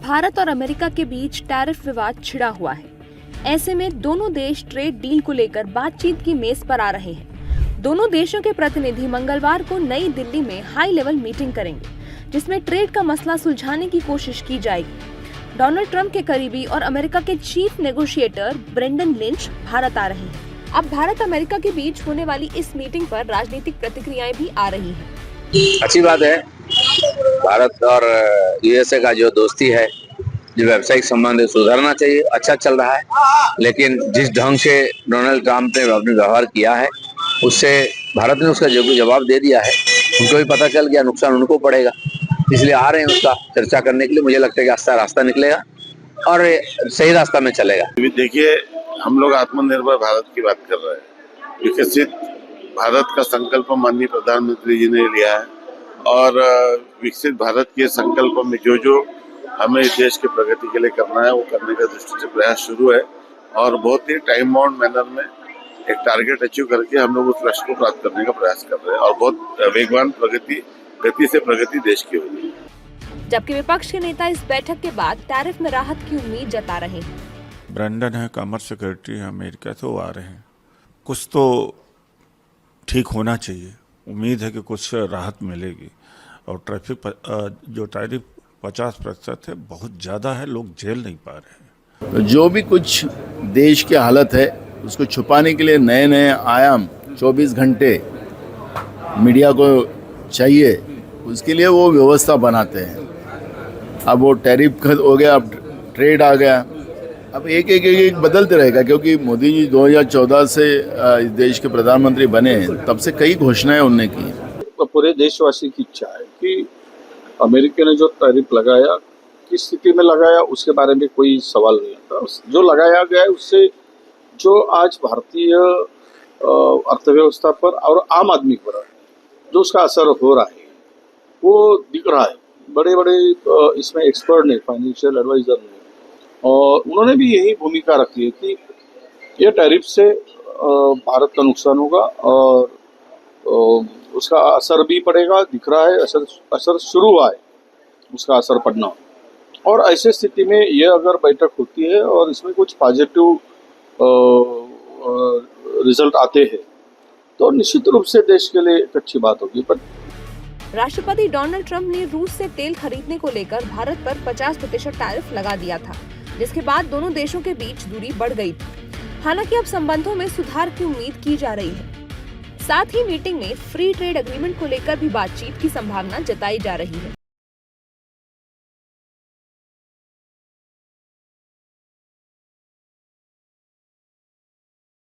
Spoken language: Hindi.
भारत और अमेरिका के बीच टैरिफ विवाद छिड़ा हुआ है। ऐसे में दोनों देश ट्रेड डील को लेकर बातचीत की मेज पर आ रहे हैं। दोनों देशों के प्रतिनिधि मंगलवार को नई दिल्ली में हाई लेवल मीटिंग करेंगे, जिसमें ट्रेड का मसला सुलझाने की कोशिश की जाएगी। डोनाल्ड ट्रंप के करीबी और अमेरिका के chief negotiator Brendan Lynch Bharat आ रहे हैं। अब भारत अमेरिका के बीच होने वाली इस मीटिंग पर राजनीतिक प्रतिक्रियाएं भी आ रही हैं। अच्छी बात है। भारत और यूएसए का जो दोस्ती है, जो व्यावसायिक संबंध सुधरना चाहिए। अच्छा चल रहा है, लेकिन जिस ढंग से डोनाल्ड ट्रंप ने अपने व्यवहार किया है, उससे भारत ने उसका जो भी जवाब दे दिया है। उनको भी पता चल गया, नुकसान उनको पड़ेगा, इसलिए आ रहे हैं उसका चर्चा करने के लिए। मुझे लगता है कि अच्छा रास्ता निकलेगा और सही रास्ता में चलेगा। देखिए, हम लोग आत्मनिर्भर भारत की बात कर रहे हैं। विकसित भारत का संकल्प माननीय प्रधानमंत्री जी ने लिया है और विकसित भारत के संकल्प में जो हमें देश की प्रगति के लिए करना है, वो करने का दृष्टि से प्रयास शुरू है और बहुत ही टाइम बाउंड मैनर में एक टारगेट अचीव करके हम लोग उस लक्ष्य को प्राप्त करने का प्रयास कर रहे हैं और बहुत वेगवान गति से प्रगति देश की होगी। जबकि विपक्ष के नेता इस बैठक के बाद टैरिफ में राहत की उम्मीद जता रहे हैं। ब्रेंडन है, कॉमर्स सेक्रेटरी है अमेरिका से, वो आ रहे हैं। कुछ तो ठीक होना चाहिए। उम्मीद है कि कुछ राहत मिलेगी। और जो टैरिफ 50% है, बहुत ज़्यादा है, लोग झेल नहीं पा रहे हैं। तो जो भी कुछ देश की हालत है, उसको छुपाने के लिए नए नए आयाम 24 घंटे मीडिया को चाहिए, उसके लिए वो व्यवस्था बनाते हैं। अब वो टैरिफ हो गया, अब ट्रेड आ गया, अब एक बदलते रहेगा, क्योंकि मोदी जी 2014 से इस देश के प्रधानमंत्री बने, तब से कई घोषणाएं उन्होंने की। तो पूरे देशवासी की इच्छा है कि अमेरिका ने जो टैरिफ लगाया, किस स्थिति में लगाया, उसके बारे में कोई सवाल नहीं आता। जो लगाया गया है, उससे जो आज भारतीय अर्थव्यवस्था पर और आम आदमी पर जो उसका असर हो रहा है, वो दिख रहा है। बड़े बड़े इसमें एक्सपर्ट ने, फाइनेंशियल एडवाइजर ने, और उन्होंने भी यही भूमिका रखी है कि ये टैरिफ से भारत का नुकसान होगा और उसका असर भी पड़ेगा, दिख रहा है। असर शुरू हुआ है, उसका असर पड़ना। और ऐसे स्थिति में ये अगर बैठक होती है और इसमें कुछ पॉजिटिव रिजल्ट आते हैं, तो निश्चित रूप से देश के लिए एक अच्छी बात होगी। पर राष्ट्रपति डोनाल्ड ट्रंप ने रूस से तेल खरीदने को लेकर भारत पर 50% टैरिफ लगा दिया था, जिसके बाद दोनों देशों के बीच दूरी बढ़ गई थी। हालांकि अब संबंधों में सुधार की उम्मीद की जा रही है। साथ ही मीटिंग में फ्री ट्रेड एग्रीमेंट को लेकर भी बातचीत की संभावना जताई जा रही है।